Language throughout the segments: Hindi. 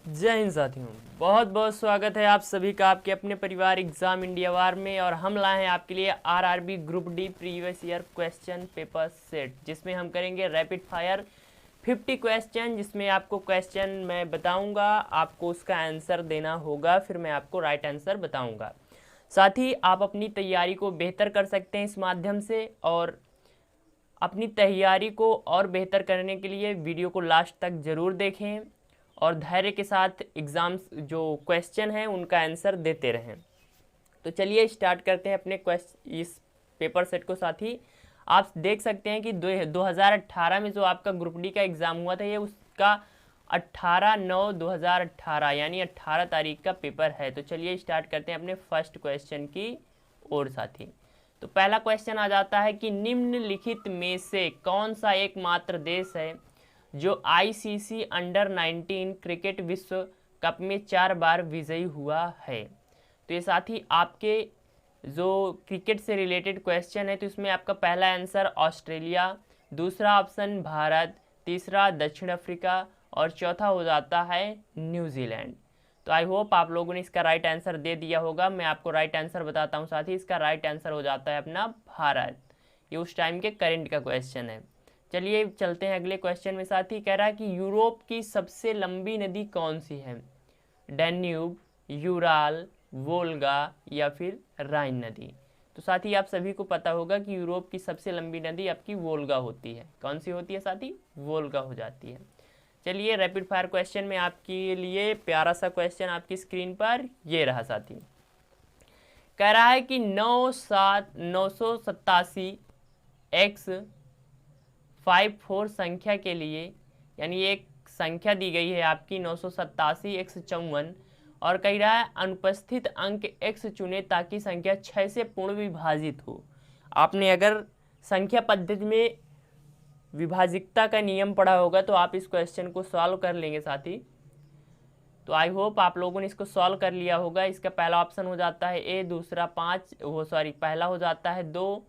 जय हिंद साथियों, बहुत बहुत स्वागत है आप सभी का आपके अपने परिवार एग्जाम इंडिया वार में। और हम लाए हैं आपके लिए RRB group D previous year question paper set, जिसमें हम करेंगे रैपिड फायर 50 क्वेश्चन, जिसमें आपको क्वेश्चन मैं बताऊंगा, आपको उसका आंसर देना होगा, फिर मैं आपको राइट आंसर बताऊंगा। साथ ही आप अपनी तैयारी को बेहतर कर सकते हैं इस माध्यम से, और अपनी तैयारी को और बेहतर करने के लिए वीडियो को लास्ट तक ज़रूर देखें और धैर्य के साथ एग्ज़ाम्स जो क्वेश्चन हैं उनका आंसर देते रहें। तो चलिए स्टार्ट करते हैं अपने इस पेपर सेट को। साथ ही आप देख सकते हैं कि 2018 में जो आपका ग्रुप डी का एग्ज़ाम हुआ था, ये उसका 18/9/2018 यानी 18 तारीख का पेपर है। तो चलिए स्टार्ट करते हैं अपने फर्स्ट क्वेश्चन की ओर। साथी तो पहला क्वेश्चन आ जाता है कि निम्नलिखित में से कौन सा एकमात्र देश है जो आईसीसी अंडर 19 क्रिकेट विश्व कप में 4 बार विजयी हुआ है। तो ये साथ ही आपके जो क्रिकेट से रिलेटेड क्वेश्चन है, तो इसमें आपका पहला आंसर ऑस्ट्रेलिया, दूसरा ऑप्शन भारत, तीसरा दक्षिण अफ्रीका और चौथा हो जाता है न्यूजीलैंड। तो आई होप आप लोगों ने इसका राइट आंसर दे दिया होगा। मैं आपको राइट आंसर बताता हूँ। साथ ही इसका राइट आंसर हो जाता है अपना भारत। ये उस टाइम के करंट का क्वेश्चन है। चलिए चलते हैं अगले क्वेश्चन में। साथ ही कह रहा है कि यूरोप की सबसे लंबी नदी कौन सी है? डैन्यूब, यूराल, वोल्गा या फिर राइन नदी। तो साथ ही आप सभी को पता होगा कि यूरोप की सबसे लंबी नदी आपकी वोल्गा होती है। कौन सी होती है साथी? वोल्गा हो जाती है। चलिए रैपिड फायर क्वेश्चन में आपके लिए प्यारा सा क्वेश्चन आपकी स्क्रीन पर ये रहा। साथी कह रहा है कि 987 x 54 संख्या के लिए, यानी एक संख्या दी गई है आपकी 987 x 54, और कह रहा है अनुपस्थित अंक x चुने ताकि संख्या 6 से पूर्ण विभाजित हो। आपने अगर संख्या पद्धति में विभाजिकता का नियम पढ़ा होगा तो आप इस क्वेश्चन को सॉल्व कर लेंगे साथी। तो आई होप आप लोगों ने इसको सॉल्व कर लिया होगा। इसका पहला ऑप्शन हो जाता है ए, दूसरा 5, पहला हो जाता है 2,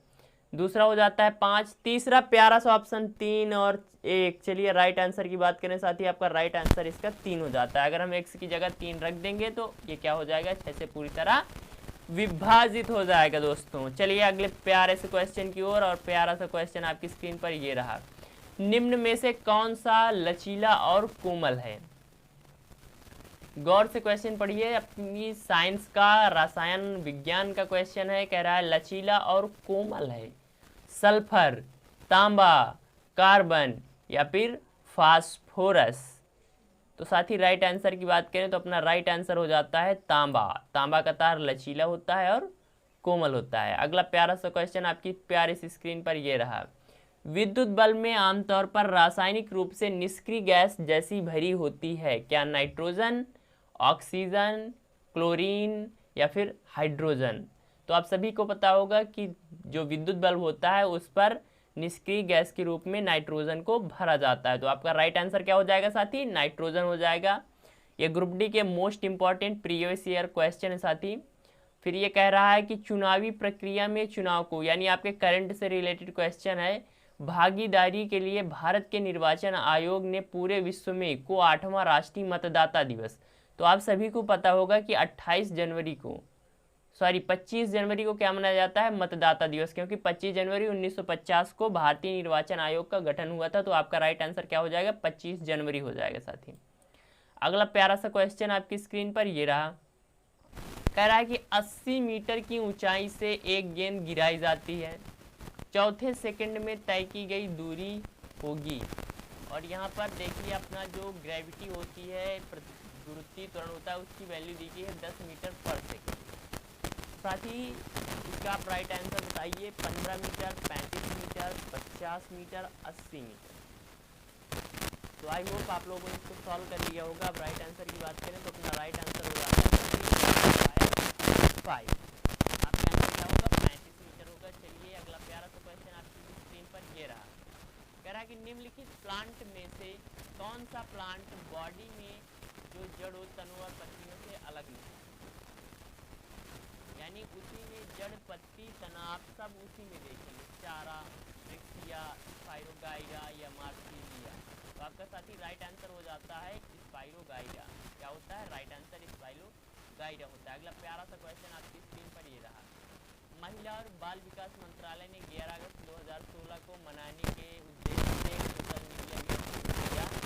दूसरा हो जाता है 5, तीसरा प्यारा सा ऑप्शन 3 और 1। चलिए राइट आंसर की बात करें साथी, आपका राइट आंसर इसका 3 हो जाता है। अगर हम x की जगह 3 रख देंगे तो ये क्या हो जाएगा? 6 से पूरी तरह विभाजित हो जाएगा दोस्तों। चलिए अगले प्यारे से क्वेश्चन की ओर, और प्यारा सा क्वेश्चन आपकी स्क्रीन पर ये रहा। निम्न में से कौन सा लचीला और कोमल है? गौर से क्वेश्चन पढ़िए। अपनी साइंस का रसायन विज्ञान का क्वेश्चन है। कह रहा है लचीला और कोमल है। सल्फर, तांबा, कार्बन या फिर फास्फोरस। तो साथ ही राइट आंसर की बात करें तो अपना राइट आंसर हो जाता है तांबा। तांबा का तार लचीला होता है और कोमल होता है। अगला प्यारा सा क्वेश्चन आपकी प्यारी सी स्क्रीन पर यह रहा। विद्युत बल्ब में आमतौर पर रासायनिक रूप से निष्क्रिय गैस जैसी भरी होती है। क्या नाइट्रोजन, ऑक्सीजन, क्लोरीन या फिर हाइड्रोजन? तो आप सभी को पता होगा कि जो विद्युत बल्ब होता है उस पर निष्क्रिय गैस के रूप में नाइट्रोजन को भरा जाता है। तो आपका राइट आंसर क्या हो जाएगा साथी? नाइट्रोजन हो जाएगा। ये ग्रुप डी के most important previous year question है साथी। फिर ये कह रहा है कि चुनावी प्रक्रिया में चुनाव को, यानी आपके करंट से रिलेटेड क्वेश्चन है, भागीदारी के लिए भारत के निर्वाचन आयोग ने पूरे विश्व में को 8वां राष्ट्रीय मतदाता दिवस। तो आप सभी को पता होगा कि 25 जनवरी को क्या मनाया जाता है? मतदाता दिवस, क्योंकि 25 जनवरी 1950 को भारतीय निर्वाचन आयोग का गठन हुआ था। तो आपका राइट आंसर क्या हो जाएगा? 25 जनवरी हो जाएगा साथी। अगला प्यारा सा क्वेश्चन आपकी स्क्रीन पर ये रहा। कह रहा है कि 80 मीटर की ऊंचाई से एक गेंद गिराई जाती है, चौथे सेकंड में तय की गई दूरी होगी। और यहाँ पर देखिए अपना जो ग्रेविटी होती है, गुरुत्वीय त्वरण होता है, उसकी वैल्यू दी गई है 10 मीटर पर सेकंड। साथ ही इसका आप राइट आंसर बताइए। 15 मीटर, 35 मीटर, 50 मीटर, 80 मीटर। तो आई होप आप लोगों ने इसको सॉल्व कर लिया होगा। अब राइट आंसर की बात करें तो अपना राइट आंसर हो जाता है 5। आपका आंसर क्या होगा? 35 मीटर होगा। चलिए अगला प्यारा सा क्वेश्चन आपकी स्क्रीन पर ये रहा। कह रहा है कि निम्नलिखित प्लांट में से कौन सा प्लांट बॉडी में जो जड़ तनु और पत्तियों से अलग नहीं, यानी उसी में जड़, पत्ती, तना, आप सब उसी में देखेंगे। चारा, ब्रिक्सिया, स्पाइरोगाइरा या मार्सिलिया। तो आपका साथी राइट आंसर हो जाता है स्पाइरोगाइरा। क्या हो है, राइट आंसर स्पाइलोगाइरा होता है। अगला प्यारा सा क्वेश्चन आपकी स्क्रीन पर ये रहा। महिला और बाल विकास मंत्रालय ने 11 अगस्त 2016 को मनाने के उद्देश्य से सोशल मीडिया दिवस किया है।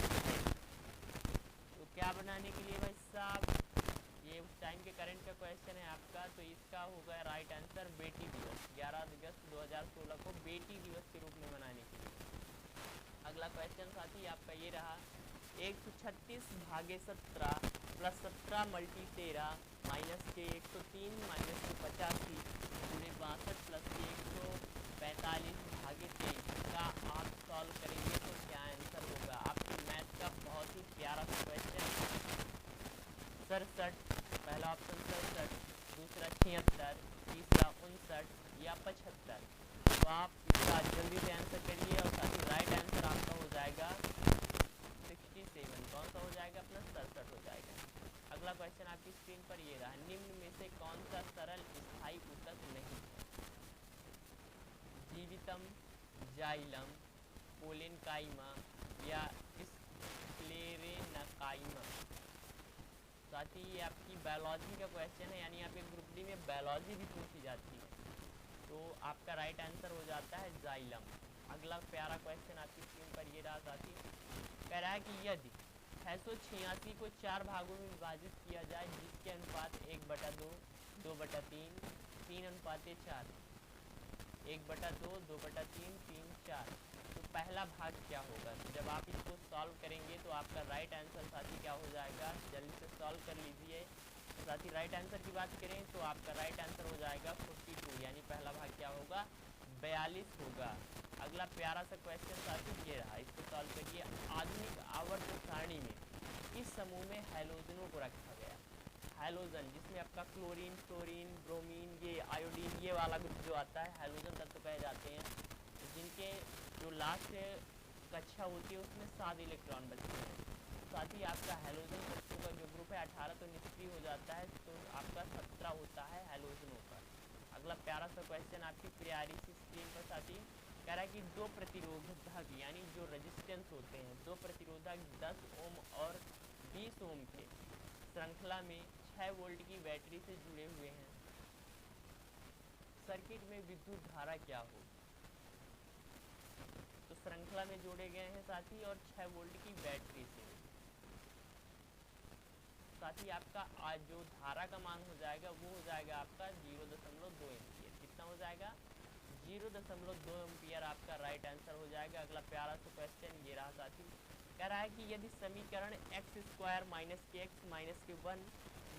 तो क्या बनाने के लिए भाई साहब, ये उस टाइम के करंट का क्वेश्चन है आपका, तो इसका होगा राइट आंसर बेटी दिवस। 11 अगस्त 2016 को बेटी दिवस के रूप में मनाने के लिए। अगला क्वेश्चन साथी आपका ये रहा। 136 भागे 17 प्लस 17 मल्टी 13 माइनस के 103 माइनस के 85 पूरे 62 प्लस के 145 भागे 23 का आप सॉल्व करेंगे तो क्या आंसर होगा। आपकी मैथ का बहुत ही प्यारा सा क्वेश्चन। 67, पहला ऑप्शन 67, दूसरा 76, तीसरा 59 या 75। तो आप इसका जल्दी से आंसर करिए और साथ ही राइट आंसर आपका हो जाएगा 67। कौन सा हो जाएगा अपना 67 हो जाएगा। अगला क्वेश्चन आपकी स्क्रीन पर ये रहा। निम्न में से कौन सा सरल स्थायी ऊतक नहीं है। जीवितम, जाइलम, पोलेनकाइमा या स्क्लेरेनकाइमा। साथ ही ये आपकी बायोलॉजी का क्वेश्चन है, यानी आपके ग्रुप डी में बायोलॉजी भी पूछी जाती है। तो आपका राइट आंसर हो जाता है जाइलम। अगला प्यारा क्वेश्चन आपकी स्क्रीन पर ये रहा साथी। कह रहा है कि यदि 686 को 4 भागों में विभाजित किया जाए जिसके अनुपात 1/2, 2/3, 3:4, 1/2, 2/3, 3, 4, तो पहला भाग क्या होगा। तो जब आप इसको सॉल्व करेंगे तो आपका राइट आंसर साथी क्या हो जाएगा, जल्दी से सॉल्व कर लीजिए। साथ ही राइट आंसर की बात करें तो आपका राइट आंसर हो जाएगा 42, यानी पहला भाग क्या होगा 42 होगा। अगला प्यारा सा क्वेश्चन साथी ये रहा, इसको सॉल्व करिए। आधुनिक आवर्त सारणी में इस समूह में हैलोजनों को रखा गया। हैलोजन जिसमें आपका क्लोरीन, फ्लोरीन, ब्रोमीन, ये आयोडीन, ये वाला ग्रुप जो आता है हैलोजन तत्व कहे जाते हैं, जिनके जो लास्ट कक्षा होती है उसमें 7 इलेक्ट्रॉन बचते हैं। साथ ही आपका हैलोजन तत्वों का जो ग्रुप है 18 तो निष्क्रिय हो जाता है, तो आपका 17 होता है हैलोजनों का। अगला प्यारा सा क्वेश्चन आपकी प्यारी सी स्क्रीन पर साथी कह रहा है कि दो प्रतिरोधक यानी जो रेजिस्टेंस होते हैं, दो प्रतिरोधक 10 ओम और 20 ओम के श्रृंखला में 6 वोल्ट की बैटरी से जुड़े हुए हैं। सर्किट में विद्युत धारा क्या हो। तो श्रृंखला में जोड़े गए हैं साथी और 6 वोल्ट की बैटरी से। साथ ही आपका आज जो धारा का मान हो जाएगा वो हो जाएगा आपका 0.2 एम्पियर। कितना हो जाएगा 0.2 एम्पियर आपका राइट आंसर हो जाएगा। अगला प्यारा सा क्वेश्चन ये रहा साथी, कह रहा है कि यदि समीकरण x² माइनस के x माइनस के 1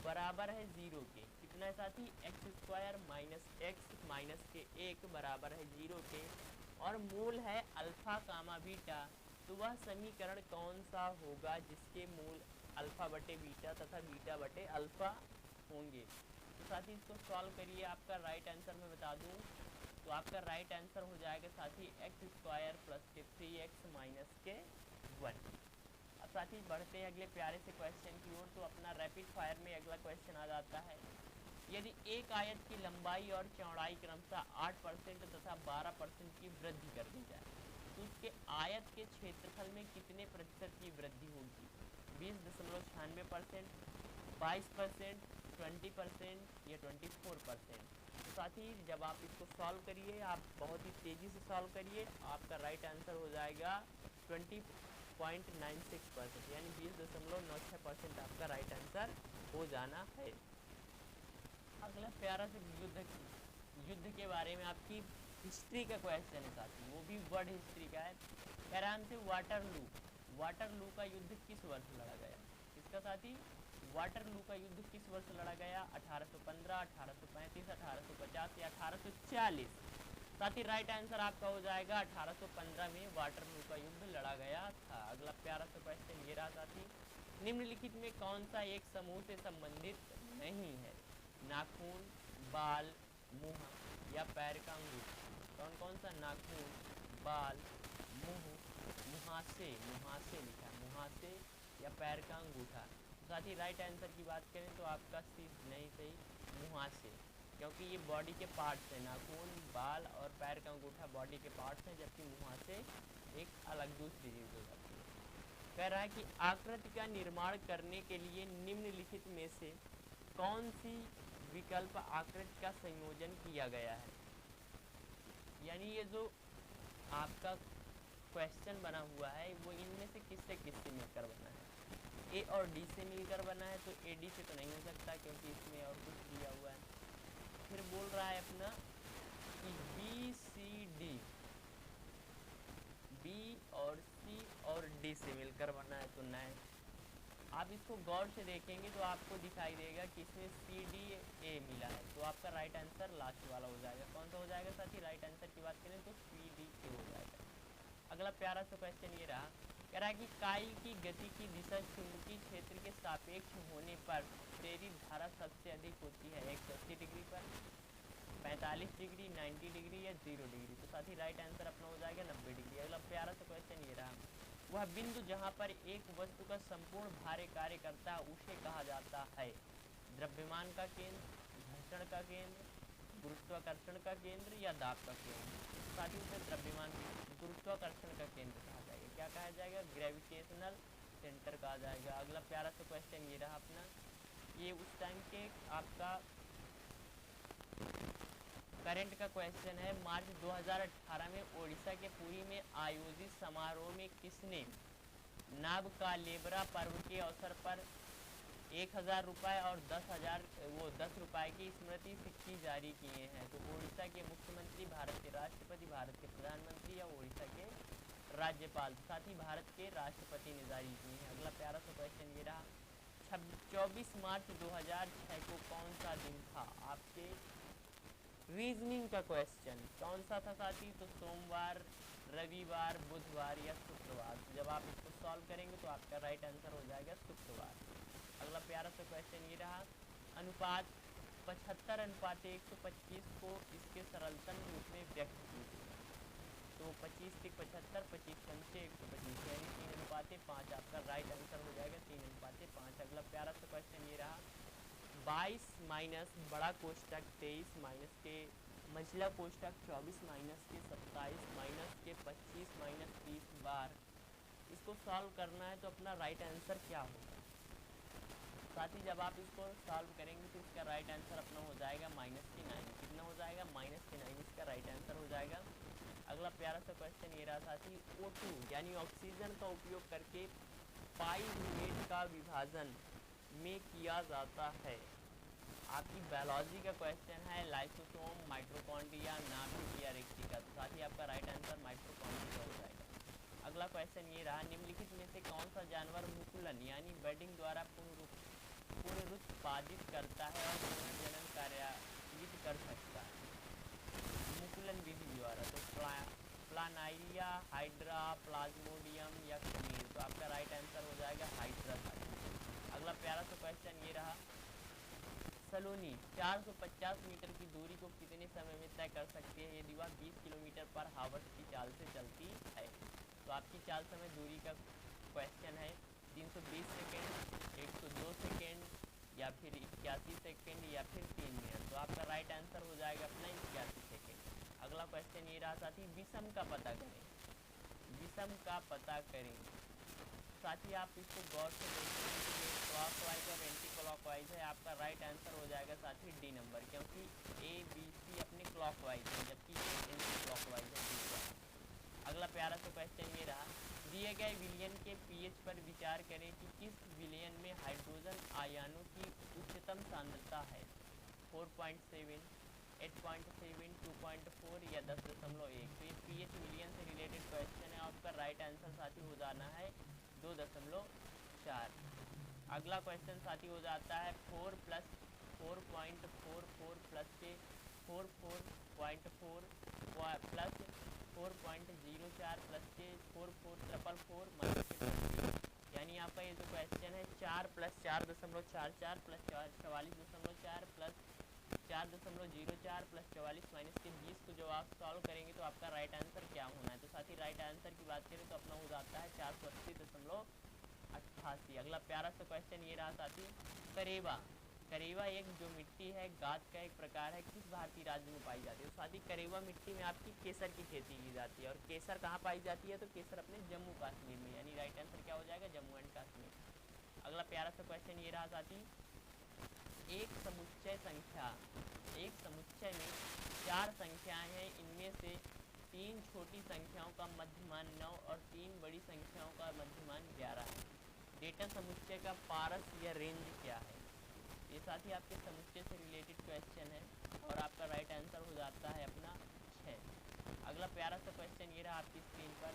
बराबर है 0 के, कितना है साथी x² माइनस x माइनस के 1 बराबर है 0 के, और मूल है अल्फा कामा बीटा, तो वह समीकरण कौन सा होगा जिसके मूल अल्फा बटे बीटा तथा बीटा बटे अल्फा होंगे। तो साथी इसको सॉल्व करिए। आपका राइट आंसर मैं बता दूं तो आपका राइट आंसर हो जाएगा साथी x² प्लस के 3x माइनस के 1। अब साथी बढ़ते हैं अगले प्यारे से क्वेश्चन की ओर। तो अपना रैपिड फायर में अगला क्वेश्चन आ जाता है। यदि एक आयत की लंबाई और चौड़ाई क्रमशः 8% तथा 12% की वृद्धि कर दी जाए तो उसके आयत के क्षेत्रफल में कितने प्रतिशत की वृद्धि होगी। 20.96%, 22%, 20% या 24%। साथ ही जब आप इसको सॉल्व करिए, आप बहुत ही तेज़ी से सॉल्व करिए, आपका राइट आंसर हो जाएगा 20.96%, यानी 20.96% आपका राइट आंसर हो जाना है। अगला प्यारा से युद्ध के बारे में आपकी हिस्ट्री का क्वेश्चन है साथी, वो भी वर्ल्ड हिस्ट्री का है। कह रहा है वाटरलू का युद्ध किस वर्ष लड़ा गया। इसका साथी वाटरलू का युद्ध किस वर्ष लड़ा गया। 1815, 1835, 1850 या 1840। साथ ही राइट आंसर आपका हो जाएगा 1815 में वाटरलू का युद्ध लड़ा गया था। अगला प्यारा सा क्वेश्चन ये रहा साथी, निम्नलिखित में कौन सा एक समूह से संबंधित नहीं है। नाखून, बाल, मुंह या पैर का अंगूठा। कौन कौन सा नाखून, बाल, मुंह, मुहासे लिखा, मुहासे या पैर का अंगूठा। साथ ही राइट आंसर की बात करें तो आपका सिर्फ नहीं सही मुहासे, क्योंकि ये बॉडी के पार्ट्स हैं। नाखून, बाल और पैर का अंगूठा बॉडी के पार्ट्स हैं, जबकि मुहासे एक अलग दूसरी चीज़ हो जाती है। कह रहा है कि आकृति का निर्माण करने के लिए निम्नलिखित में से कौन सी विकल्प आकृति का संयोजन किया गया है। यानी ये जो आपका क्वेश्चन बना हुआ है वो इनमें से किससे मिलकर बना है। ए और डी से मिलकर बना है, तो ए डी से तो नहीं हो सकता क्योंकि इसमें और कुछ दिया हुआ है। फिर बोल रहा है अपना कि बी सी डी, बी और सी और डी से मिलकर बना है, तो नहीं। आप इसको गौर से देखेंगे तो आपको दिखाई देगा कि इसमें सी डी ए मिला है, तो आपका राइट आंसर लास्ट वाला हो जाएगा। कौन सा हो जाएगा साथी? राइट आंसर की बात करें तो सी डी ए हो जाएगा। अगला प्यारा सा क्वेश्चन ये रहा, कह रहा है कि काई की गति की दिशा चुंबकीय क्षेत्र के सापेक्ष होने पर प्रेरित धारा सबसे अधिक होती है, 180 डिग्री पर, 45 डिग्री, 90 डिग्री या 0 डिग्री। तो साथ ही राइट आंसर अपना हो जाएगा 90 डिग्री। अगला प्यारा सा क्वेश्चन ये रहा, वह बिंदु जहाँ पर एक वस्तु का संपूर्ण भार कार्य करता है उसे कहा जाता है द्रव्यमान का केंद्र, घर्षण का केंद्र, गुरुत्वाकर्षण का केंद्र या दाब का केंद्र। साथ ही उसे द्रव्यमान गुरुत्वाकर्षण का केंद्र कहा जाएगा। क्या कहा जाएगा? ग्रेविटेशनल सेंटर कहा जाएगा। अगला प्यारा सा क्वेश्चन ये रहा अपना, ये उस टाइम के आपका करंट का क्वेश्चन है। मार्च 2018 में ओडिशा के पुरी में आयोजित समारोह में किसने नाब का लेबरा पर्व के अवसर पर 1000 रुपये और 10 रुपये की स्मृति सिक्के जारी किए हैं। तो ओडिशा के मुख्यमंत्री, भारत के राष्ट्रपति, भारत के प्रधानमंत्री या ओडिशा के राज्यपाल, साथ ही भारत के राष्ट्रपति ने जारी किए हैं। अगला प्यारा सा क्वेश्चन ये रहा, 24 मार्च 2006 को कौन सा दिन था? आपके रीजनिंग का क्वेश्चन कौन सा था साथी? तो सोमवार, रविवार, बुधवार या शुक्रवार। तो जब आप इसको सॉल्व करेंगे तो आपका राइट आंसर हो जाएगा शुक्रवार। अगला प्यारा सा क्वेश्चन ये रहा, अनुपात 75:125 को इसके सरलतम रूप में व्यक्त कीजिए। तो 25:75, 25:125 यानी 3:5 आपका राइट आंसर हो जाएगा 3:5। अगला प्यारा सा क्वेश्चन ये रहा, 22 माइनस बड़ा कोष्टक 23 माइनस के मझला कोष्टक 24 माइनस के 27 माइनस के 25 माइनस 30 बार, इसको सॉल्व करना है तो अपना राइट आंसर क्या होगा? साथ ही जब आप इसको सॉल्व करेंगे तो इसका राइट आंसर अपना हो जाएगा -9। कितना हो जाएगा? -9 इसका राइट आंसर हो जाएगा। अगला प्यारा सा क्वेश्चन ये रहा साथी, O2 यानी ऑक्सीजन का उपयोग करके पाइरूवेट का विभाजन में किया जाता है। आपकी बायोलॉजी का क्वेश्चन है, लाइसोसोम, माइटोकॉन्ड्रिया, नाभिक या रेक्टिका। तो साथ ही आपका राइट आंसर माइटोकॉन्ड्रिया हो जाएगा। अगला क्वेश्चन ये रहा, निम्नलिखित में से कौन सा जानवर मुकुलन यानी बर्डिंग द्वारा पुनरुत्पादित करता है और पुनर्जनन कार्यान्वित कर सकता है मुकुलन विधि द्वारा? तो प्लानाइलिया, हाइड्रा, प्लाज्मोडियम या खमीर। तो आपका राइट आंसर हो जाएगा हाइड्रा। अगला प्यारा सा क्वेश्चन ये रहा, सलोनी 450 मीटर की दूरी को कितने समय में तय कर सकती है यदि वह 20 किलोमीटर पर हावर्स की चाल से चलती है? तो आपकी चाल समय दूरी का क्वेश्चन है। 320 सेकेंड, 102 सेकेंड या फिर 81 सेकेंड या फिर 3 मिनट। तो आपका राइट आंसर हो जाएगा अपना 81 सेकेंड। अगला क्वेश्चन ये रहा साथी, विषम का पता करें। विषम का पता करें साथी आप इसको गौर से देखेंगे, क्लॉकवाइज और एंटी क्लॉकवाइज है। आपका राइट आंसर हो जाएगा साथी डी नंबर, क्योंकि ए बी सी अपने क्लॉकवाइज है जबकि ये एंटी क्लॉकवाइज है दूसरा। अगला प्यारा सा क्वेश्चन ये रहा, दिए गए विलयन के पीएच पर विचार करें कि किस विलयन में हाइड्रोजन आयनों की उच्चतम सांद्रता है? 4.7, 8.7, 2.4 या 10.1। तो ये पीएच विलयन से रिलेटेड क्वेश्चन है। आपका राइट आंसर साथी हो जाना है 2.4। अगला क्वेश्चन साथी हो जाता है 4 + 4.44 प्लस के 44.4 प्लस 4.04 प्लस के 4444 माइनस के 20। यानी आपका ये जो क्वेश्चन है 4 + 4.44 प्लस 44.4 प्लस 4.04 प्लस 44 माइनस के 20 को जब आप सॉल्व करेंगे तो आपका राइट आंसर क्या होना है? तो साथ ही राइट आंसर की बात करें तो अपना हो जाता है 480.88। अगला प्यारा सा क्वेश्चन ये रहा साथी, करेबा करेवा एक जो मिट्टी है गाद का एक प्रकार है, किस भारतीय राज्य में पाई जाती है? तो साथ ही करेवा मिट्टी में आपकी केसर की खेती की जाती है। और केसर कहाँ पाई जाती है? तो केसर अपने जम्मू कश्मीर में, यानी राइट आंसर क्या हो जाएगा? जम्मू एंड कश्मीर। अगला प्यारा सा क्वेश्चन ये रहा साथी, एक समुच्चय संख्या, एक समुच्चय में 4 संख्याएं हैं, इनमें से 3 छोटी संख्याओं का मध्यमान 9 और 3 बड़ी संख्याओं का मध्यमान 11 है। डेटा समुच्चय का पारस या रेंज क्या है? ये साथ ही आपके समुच्चय से रिलेटेड क्वेश्चन है और आपका राइट आंसर हो जाता है अपना 6। अगला प्यारा सा क्वेश्चन ये रहा आपकी स्क्रीन पर,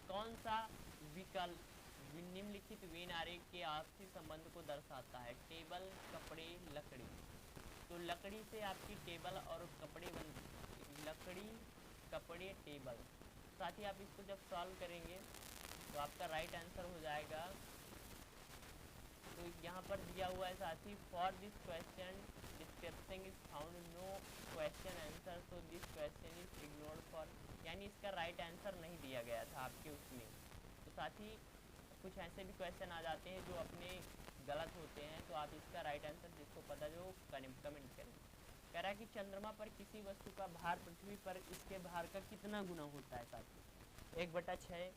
कौन सा विकल्प निम्नलिखित वेन आरेख के आपसी संबंध को दर्शाता है? टेबल, कपड़े, लकड़ी। तो लकड़ी से आपकी टेबल और कपड़े बन, लकड़ी, कपड़े, टेबल। साथ ही आप इसको जब सॉल्व करेंगे तो आपका राइट आंसर हो जाएगा, तो यहाँ पर दिया हुआ है साथी, for this question description is found no question answer, तो this question is ignored for, यानी इसका राइट आंसर नहीं दिया गया था आपके उसमें। तो साथी कुछ ऐसे भी क्वेश्चन आ जाते हैं जो अपने गलत होते हैं, तो आप इसका राइट आंसर जिसको पता जो कमेंट करें। कह रहा है कि चंद्रमा पर किसी वस्तु का भार पृथ्वी पर इसके भार का कितना गुना होता है साथी? 1/6,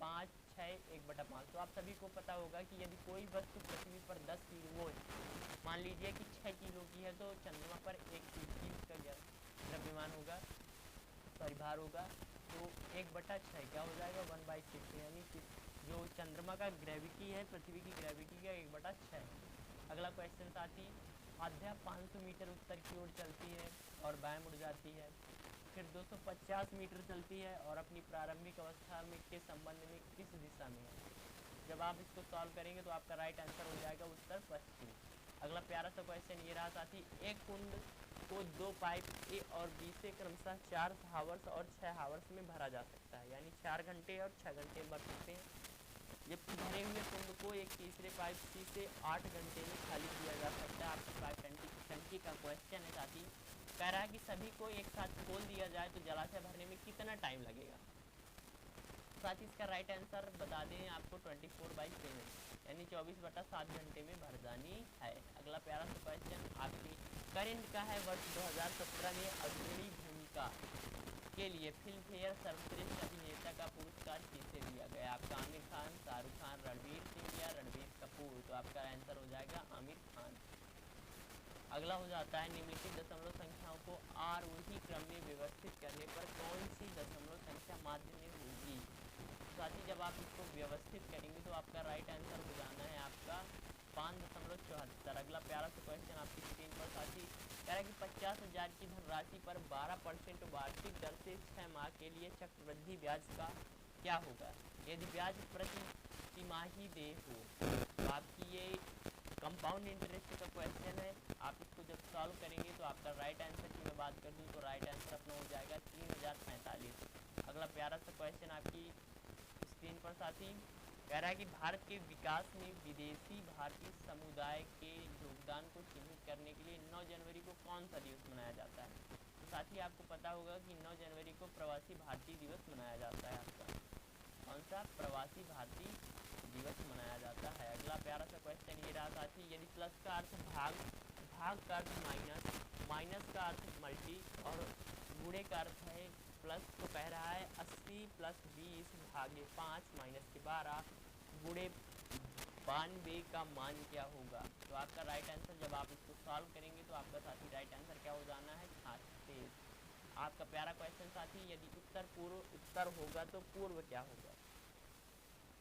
5, 6, 1/5। तो आप सभी को पता होगा कि यदि कोई वस्तु पृथ्वी पर 10 किलो, मान लीजिए कि 6 किलो की है, तो चंद्रमा पर 1 केजी उसका द्रव्यमान होगा, सॉरी भार होगा, तो 1/6 क्या हो जाएगा? 1/6, यानी कि जो चंद्रमा का ग्रेविटी है पृथ्वी की ग्रेविटी का 1/6। अगला क्वेश्चन साथी, आध्या 500 मीटर उत्तर की ओर चलती है और बाएं मुड़ जाती है, फिर 250 मीटर चलती है और अपनी प्रारंभिक अवस्था में के संबंध में किस दिशा में है? जब आप इसको सॉल्व करेंगे तो आपका राइट आंसर हो जाएगा उत्तर पश्चिम। अगला प्यारा सा क्वेश्चन ये रहा साथी, एक कुंड को 2 पाइप ए और बी से क्रमशः 4 हावर्स और 6 हावर्स में भरा जा सकता है, यानी 4 घंटे और 6 घंटे में भर सकते हैं। जबकि भरे हुए कुंड को एक तीसरे पाइप सी से 8 घंटे में खाली किया जा सकता है। आपकी पाइप टंकी का क्वेश्चन है साथी, कह रहा है कि सभी को एक साथ खोल दिया जाए तो जलाशय भरने में कितना टाइम लगेगा? साथ ही इसका राइट आंसर बता दें आपको 24/7, यानी 24/7 घंटे में भर जानी है। अगला प्यारा सा क्वेश्चन आपकी करंट का है, वर्ष 2017 में अग्रणी भूमिका के लिए फिल्म फेयर सर्वश्रेष्ठ अभिनेता का पुरस्कार किसे दिया गया? आपका आमिर खान, शाहरुख खान, रणवीर सिंह या रणबीर कपूर? तो आपका आंसर हो जाएगा आमिर खान। अगला हो जाता है, निम्नलिखित दशमलव संख्याओं को आरोही क्रम में व्यवस्थित करने पर कौन सी दशमलव संख्या माध्य में होगी? साथ ही जब आप इसको व्यवस्थित करेंगे तो आपका राइट आंसर हो जाना है आपका 5.74। अगला प्यारा सा क्वेश्चन आपकी स्क्रीन पर साथी, कह रहा है कि 50,000 की धनराशि पर 12% वार्षिक दर से 6 माह के लिए चक्रवृद्धि ब्याज का क्या होगा? यदि ब्याज प्रति तिमाही देय हो, तो आपकी ये कंपाउंड इंटरेस्ट का क्वेश्चन है। आप इसको जब सॉल्व करेंगे तो आपका राइट आंसर की मैं बात कर दूँ तो राइट आंसर अपना हो जाएगा 3045। अगला प्यारा सा क्वेश्चन आपकी स्क्रीन पर साथी, कह रहा है कि भारत के विकास में विदेशी भारतीय समुदाय के योगदान को चिन्हित करने के लिए 9 जनवरी को कौन सा दिवस मनाया जाता है? तो साथी आपको पता होगा कि 9 जनवरी को प्रवासी भारतीय दिवस मनाया जाता है। आपका कौन सा? प्रवासी भारतीय दिवस मनाया जाता है। अगला प्यारा सा क्वेश्चन ये रहा साथी, यदि प्लस का अर्थ भाग, भाग का अर्थ माइनस, माइनस का अर्थ मल्टी और गुणे का अर्थ है प्लस, तो कह रहा है 80 + 20 भागे 5 - 12 गुणे 92 का मान क्या होगा? तो आपका राइट आंसर जब आप इसको सॉल्व करेंगे तो आपका साथी राइट आंसर क्या हो जाना है? 36। आपका प्यारा क्वेश्चन साथी, यदि उत्तर पूर्व उत्तर होगा तो पूर्व क्या होगा?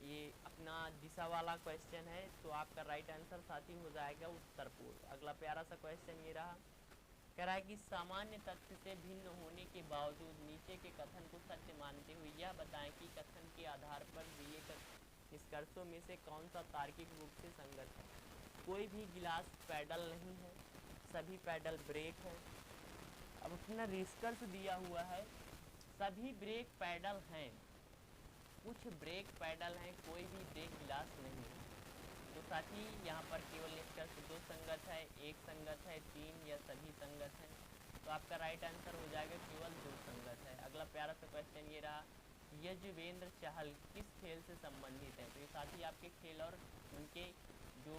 ये अपना दिशा वाला क्वेश्चन है, तो आपका राइट आंसर साथी हो जाएगा उत्तर पूर्व। अगला प्यारा सा क्वेश्चन ये रहा, कह रहा है कि सामान्य तथ्य से भिन्न होने के बावजूद नीचे के कथन को सत्य मानते हुए यह बताएं कि कथन के आधार पर दिए निष्कर्षों में से कौन सा तार्किक रूप से संगत है? कोई भी गिलास पैडल नहीं है, सभी पैडल ब्रेक है। अब अपना निष्कर्ष दिया हुआ है, सभी ब्रेक पैडल हैं, कुछ ब्रेक पैडल हैं, कोई भी ब्रेक गिलास नहीं है। तो साथी यहाँ पर केवल निष्कर्ष 2 संगत है, 1 संगत है, 3 या सभी संगत हैं। तो आपका राइट आंसर हो जाएगा केवल 2 संगत है। अगला प्यारा सा क्वेश्चन ये रहा, यजुवेंद्र चहल किस खेल से संबंधित है? तो ये साथी आपके खेल और उनके जो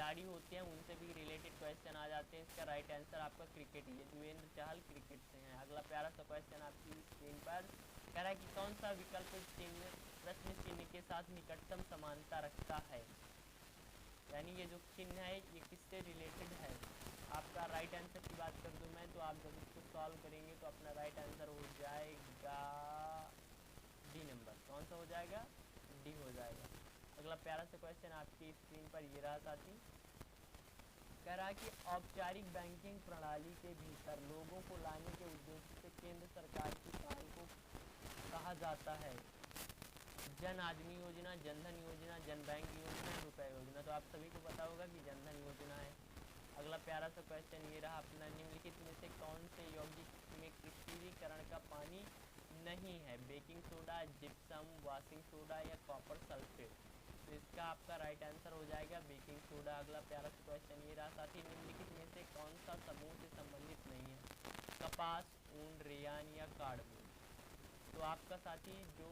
खिलाड़ी होते हैं उनसे भी रिलेटेड क्वेश्चन आ जाते हैं। इसका राइट आंसर आपका क्रिकेट ही है, युजवेंद्र चहल क्रिकेट से हैं। अगला प्यारा सा क्वेश्चन आपकी स्क्रीन पर कह रहा है कि कौन सा विकल्प चिन्ह प्रश्न चिन्ह के साथ निकटतम समानता रखता है, यानी ये जो चिन्ह है ये किससे रिलेटेड है। आपका राइट आंसर की बात कर दूं मैं, तो आप जब इसको सॉल्व करेंगे तो अपना राइट आंसर हो जाएगा डी नंबर। कौन सा हो जाएगा? डी हो जाएगा। अगला प्यारा सा क्वेश्चन आपकी स्क्रीन पर ये रहा साथी, कह रहा है कि औपचारिक बैंकिंग प्रणाली के भीतर लोगों को लाने के उद्देश्य से केंद्र सरकार की पहल को कहा जाता है। जन आदमी योजना, जनधन योजना, जन बैंक योजना, रुपए योजना। तो आप सभी को पता होगा कि जनधन योजना है। अगला प्यारा सा क्वेश्चन ये रहा अपना, निम्नलिखित में से कौन से यौगिक में क्रिस्टलीकरण का पानी नहीं है? Baking soda, gypsum, washing soda या कॉपर सल्फेट। तो इसका आपका राइट आंसर हो जाएगा बेकिंग सोडा। अगला प्यारा सा क्वेश्चन ये रहा साथी, निम्नलिखित में से कौन सा समूह से संबंधित नहीं है? कपास, ऊन, रेयान या कार्डबोर्ड। तो आपका साथी जो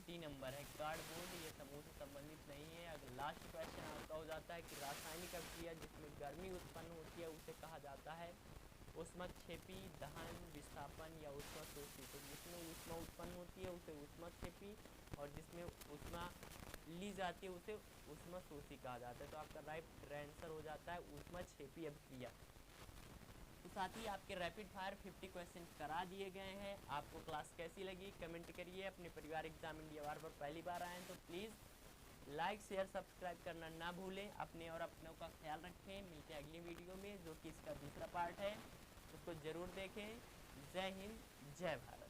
डी नंबर है कार्डबोर्ड, ये समूह से संबंधित नहीं है। अगर लास्ट क्वेश्चन आपका हो जाता है कि रासायनिक अभिक्रिया जिसमें गर्मी उत्पन्न होती है उसे कहा जाता है ऊष्मक्षेपी, दहन, विस्थापन या ऊष्मशोषी। तो जिसमें ऊष्मा उत्पन्न होती है उसे ऊष्मक्षेपी और जिसमें ऊष्मा ली जाती है उसे ऊष्मशोषी कहा जाता है। तो आपका राइट आंसर हो जाता है ऊष्मक्षेपी अभिक्रिया। तो साथ ही आपके रैपिड फायर 50 क्वेश्चन करा दिए गए हैं। आपको क्लास कैसी लगी कमेंट करिए। अपने परिवार एग्जाम इंडिया वार पर पहली बार आए हैं तो प्लीज़ लाइक शेयर सब्सक्राइब करना ना भूलें। अपने और अपनों का ख्याल रखें। मिलते हैं अगली वीडियो में जो कि इसका दूसरा पार्ट है, उसको ज़रूर देखें। जय हिंद, जय भारत।